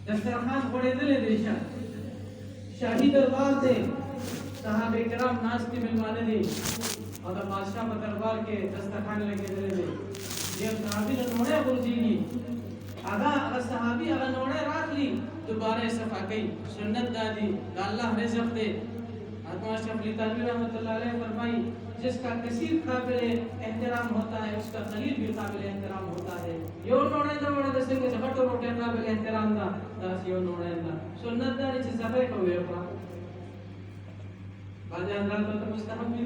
دسترخوان غوړېدلی دی شاهي دربار دی صحابه کرام ناست دي مېلمانه دي او د بادشاه په دربار کې دسترخوان لګېدلی دی یو صحابي له نوړۍ غورځېږي هغه صحابي هغه نوړۍ راخلي دوباره یې صفا کوي سنت دا دي د الله رزق دی علامہ شفیع تانوی رحمۃ اللہ علیہ فرمائی جس کا کثیر قابل احترام ہوتا ہے اس کا قلیل بھی قابل احترام ہوتا ہے یو نوڑے دا وڑا د څنګه چې غټو روټه قابل احترام دا یو نوڑے دا سنت دا چې صفای کوي په باندې اندر ته مستحب دي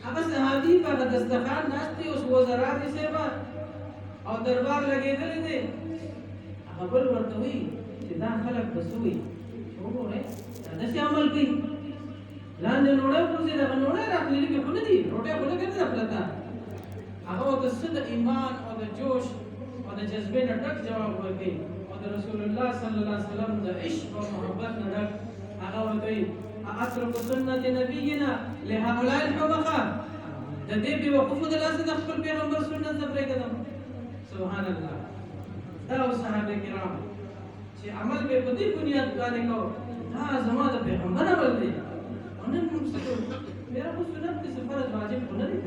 هغه صحابي په دسترخوان ناشتي اوس وزرات یې سیبا او دربار لګېدل دي هغه بل ورته وي چې دا خلک بسوي وګوره دا څه عمل کوي لاندې نوړه پوزي دا نوړه راخلي کې خو نه دي روټه خو نه کوي خپلتا هغه د صد ایمان او د جوش او د جذبې نه ډک جواب ورکړي او د رسول الله صلی الله علیه وسلم د عشق او محبت نه ډک هغه ورته اترک سنت نبینا لهؤلاء الحمقى د دې په وقوف د لاسه د خپل پیغمبر سنت زبرې کړم سبحان الله دا صحابه کرام چې عمل به په دې بنیاد باندې کو دا زموږ د پیغمبر عمل دی ونن موږ څه میرا خو سنت کې فرض واجب نه دی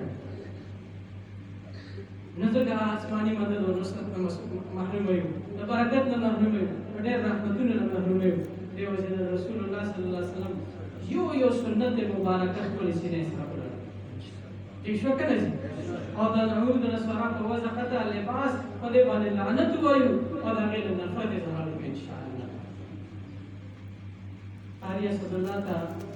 نه ځکه آسماني مدد او نصرت محروم یو د برکت نه محروم یو ډېر رحمتونه نه محروم یو دیو چې رسول الله صلی الله علیه وسلم یو سنت مبارکه خپل سینې سره وړل ٹھیک شو کنه او دا نعود نصرا په وځه لباس په دې باندې لعنت وایو او دا غیر نفرت اظهار کوي ان شاء الله قاری اسد الله تعالی